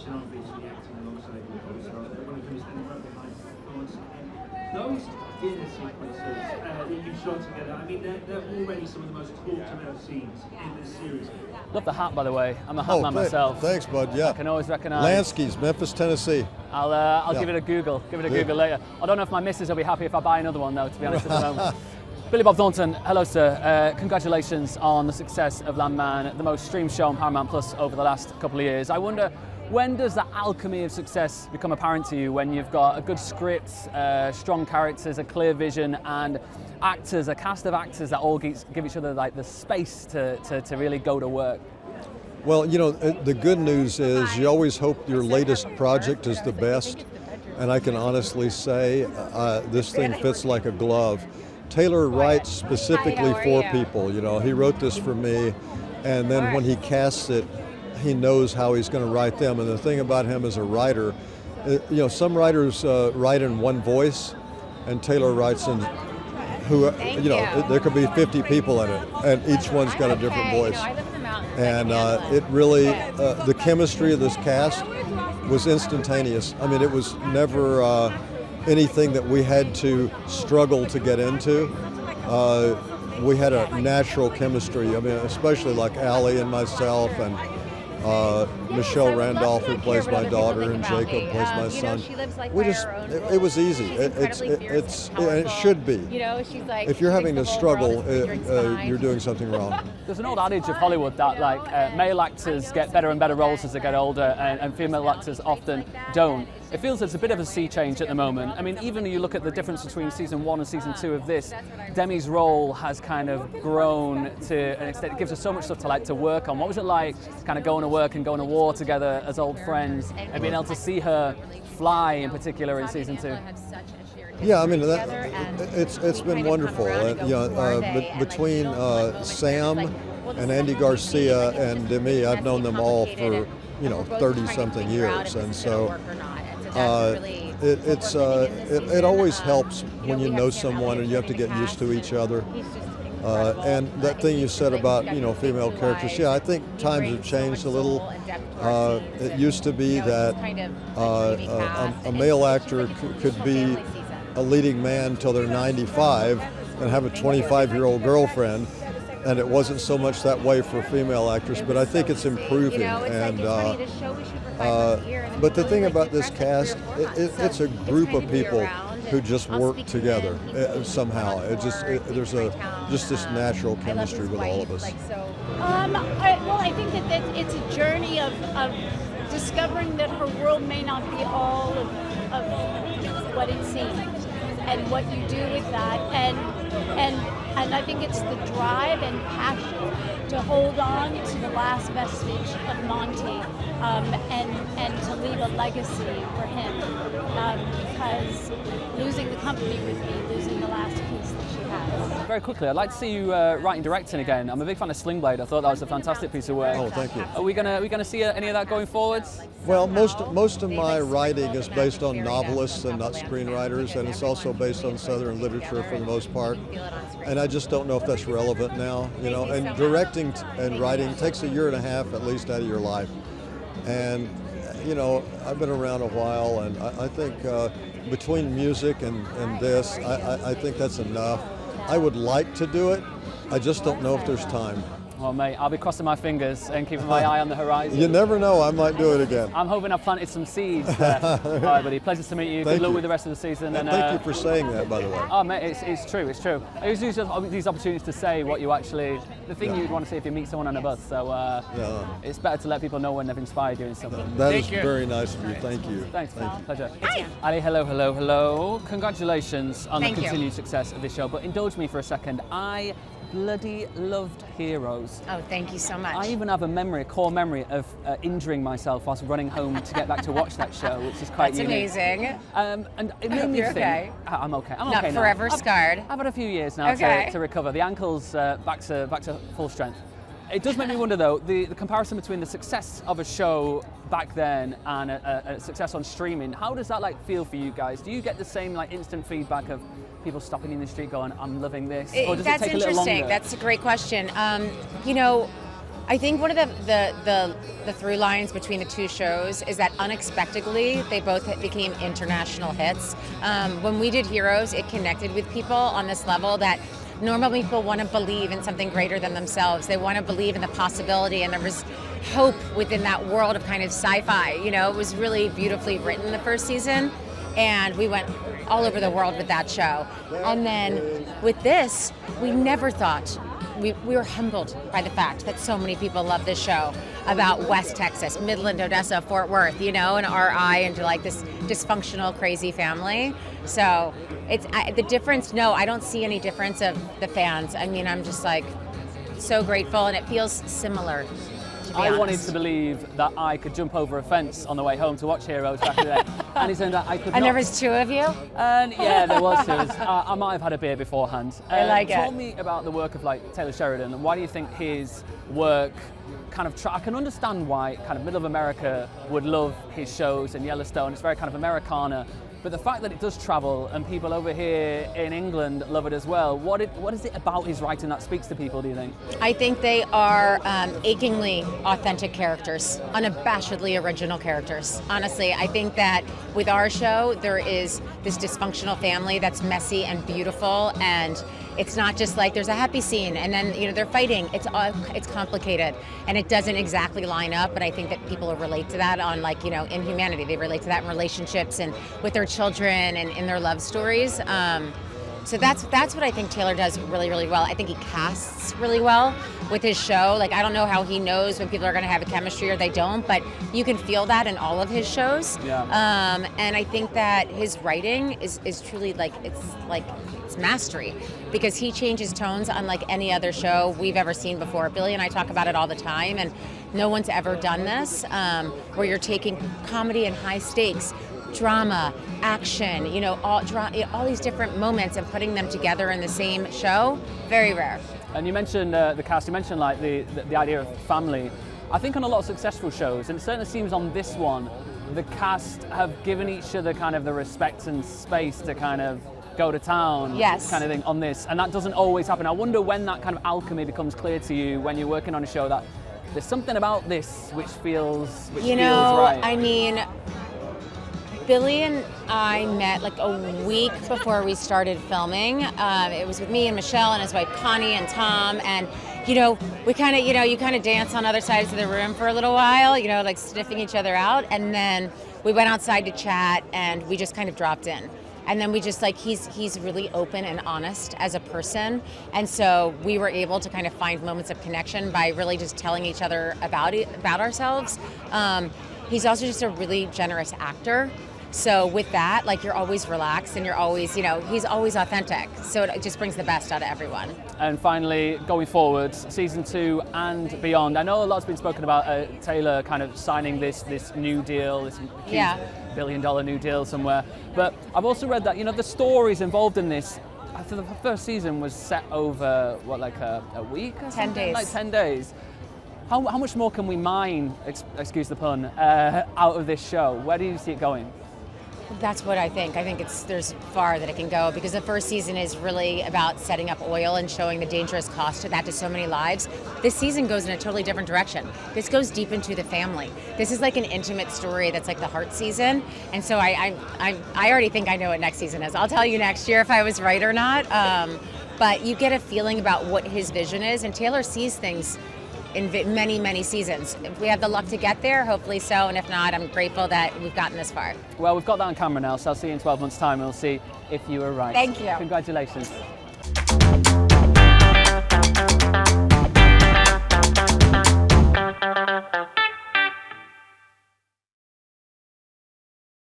and obviously acting alongside the co-stars. One of them is standing right behind Thornton. Those dinner sequences that you've shot together, I mean, they're already some of the most talked about scenes in this series. Love the hat, by the way. I'm a hat man myself. Thanks, bud. Yeah. I can always recognise. Lansky's, Memphis, Tennessee. I'll give it a Google. Give it a Google later. I don't know if my missus will be happy if I buy another one, though, to be honest, at the moment. Billy Bob Thornton, hello, sir. Congratulations on the success of Landman, the most streamed show on Paramount Plus over the last couple of years. I wonder, when does the alchemy of success become apparent to you? When you've got a good script, strong characters, a clear vision, and actors, a cast of actors that all give each other like the space to really go to work? Well, you know, the good news is you always hope your latest project is the best, and I can honestly say this thing fits like a glove. Taylor writes specifically for people. You know, he wrote this for me, and then when he casts it, he knows how he's going to write them. And the thing about him as a writer, you know, some writers write in one voice, and Taylor writes in there could be 50 people in it, and each one's got a different voice. And it really, the chemistry of this cast was instantaneous. I mean, it was never anything that we had to struggle to get into. We had a natural chemistry. I mean, especially like Allie and myself, and Michelle Randolph, who plays my daughter, and Jacob plays my son. We just, it was easy. It should be. If you're having to struggle, you're doing something wrong. There's an old adage of Hollywood that male actors get better and better roles as they get older, and female actors often don't. It feels it's a bit of a sea change at the moment. I mean, even when you look at the difference between season 1 and season 2 of this, Demi's role has kind of grown to an extent. It gives us so much stuff to work on. What was it like kind of going to work and going to war together as old friends, and being able to see her fly in particular in season 2? Yeah, I mean, it's been wonderful. Between Sam and Andy Garcia and Demi, I've known them all for 30-something years, and so it always helps when you know someone and you have to get used to each other. And that thing you said about female characters, yeah, I think times have changed a little. It used to be that a male actor could be a leading man till they're 95 and have a 25-year-old girlfriend, and it wasn't so much that way for female actors, but I think it's improving. But the thing about this cast, it's a group of people who just work together somehow. There's just this natural chemistry with all of us. I think that it's a journey of discovering that her world may not be all of what it seems, and what you do with that, and I think it's the drive and passion to hold on to the last vestige of Monty, and to leave a legacy for him, because losing the company with me, losing the last piece that she has. Very quickly, I'd like to see you writing, directing again. I'm a big fan of Sling Blade. I thought that was a fantastic piece of work. Oh, thank you. Are we gonna see any of that going forwards? Well, most of my writing is based on novelists and not screenwriters, and it's also based on Southern literature for the most part. And I just don't know if that's relevant now, And directing and writing takes 1.5 years at least out of your life. And I've been around a while, and I think between music and this, I think that's enough. I would like to do it. I just don't know if there's time. Well, mate, I'll be crossing my fingers and keeping my eye on the horizon. You never know, I might do it again. I'm hoping I've planted some seeds there. All right, buddy, pleasure to meet you. Good luck with the rest of the season. And thank you for saying that, by the way. Oh, mate, it's true. I always use these opportunities to say what you actually, the thing you'd want to say if you meet someone on a bus. So it's better to let people know when they've inspired you in something. That is very nice of you. Thank you. Thanks, pal. Pleasure. Hi. Ali, hello. Congratulations on the continued success of this show. But indulge me for a second. I bloody loved Heroes. Oh, thank you so much. I even have a core memory of injuring myself whilst running home to get back to watch that show, which is quite unique. That's amazing. And it made me think. Okay. I'm okay. I'm Not okay now. forever scarred. I've had a few years now to recover. The ankle's back to full strength. It does make me wonder, though, the comparison between the success of a show back then and a success on streaming. How does that feel for you guys? Do you get the same instant feedback of people stopping in the street going, "I'm loving this"? Or does That's it take a little interesting. longer? That's a great question. I think one of the through lines between the two shows is that unexpectedly they both became international hits. When we did Heroes, it connected with people on this level that normal people want to believe in something greater than themselves. They want to believe in the possibility, and there was hope within that world of kind of sci-fi. You know, it was really beautifully written the first season, and we went all over the world with that show. And then with this, we never thought, we were humbled by the fact that so many people love this show about West Texas, Midland, Odessa, Fort Worth, you know, and RI into like this dysfunctional, crazy family. So it's the difference. No, I don't see any difference of the fans. I mean, I'm just like so grateful, and it feels similar. I wanted to believe that I could jump over a fence on the way home to watch Heroes back in the day, and it turned out I could not. And there was two of you? And yeah, there was two. I might have had a beer beforehand. I like it. Tell me about the work of like Taylor Sheridan, and why do you think his work kind of, I can understand why kind of middle of America would love his shows, and Yellowstone, it's very kind of Americana. But the fact that it does travel and people over here in England love it as well, what is it about his writing that speaks to people, do you think? I think they are achingly authentic characters, unabashedly original characters. Honestly, I think that with our show, there is this dysfunctional family that's messy and beautiful, and it's not just like there's a happy scene and then, you know, they're fighting. It's complicated, and it doesn't exactly line up, but I think that people relate to that on, like, you know, in humanity. They relate to that in relationships and with their children and in their love stories. So that's what I think Taylor does really, really well. I think he casts really well with his show. Like, I don't know how he knows when people are going to have a chemistry or they don't, but you can feel that in all of his shows. Yeah. And I think that his writing is truly it's mastery, because he changes tones unlike any other show we've ever seen before. Billy and I talk about it all the time, and no one's ever done this, where you're taking comedy and high stakes, drama, action, you know, all these different moments and putting them together in the same show. Very rare. And you mentioned the cast, you mentioned like the idea of family. I think on a lot of successful shows, and it certainly seems on this one, the cast have given each other kind of the respect and space to kind of go to town, yes, kind of thing on this, and that doesn't always happen. I wonder when that kind of alchemy becomes clear to you when you're working on a show, that there's something about this which feels right. I mean, Billy and I met like a week before we started filming. It was with me and Michelle and his wife Connie and Tom, and you know, we kind of, you know, you kind of dance on other sides of the room for a little while, you know, like sniffing each other out, and then we went outside to chat, and we just kind of dropped in. And then we just like, he's really open and honest as a person. And so we were able to kind of find moments of connection by really just telling each other about ourselves. He's also just a really generous actor. So with that, like, you're always relaxed, and you're always, you know, he's always authentic. So it just brings the best out of everyone. And finally, going forward, season 2 and beyond, I know a lot's been spoken about Taylor kind of signing this new deal, this huge $1 billion new deal somewhere. But I've also read that, you know, the stories involved in this, I think the first season was set over, what, like a week or 10 days. Like 10 days. How much more can we mine, excuse the pun, out of this show? Where do you see it going? That's what I think. I think there's far that it can go, because the first season is really about setting up oil and showing the dangerous cost of that to so many lives. This season goes in a totally different direction. This goes deep into the family. This is like an intimate story that's like the heart season. And so I already think I know what next season is. I'll tell you next year if I was right or not. But you get a feeling about what his vision is, and Taylor sees things in many, many seasons. If we have the luck to get there, hopefully so, and if not, I'm grateful that we've gotten this far. Well, we've got that on camera now, so I'll see you in 12 months' time, and we'll see if you were right. Thank you. Congratulations.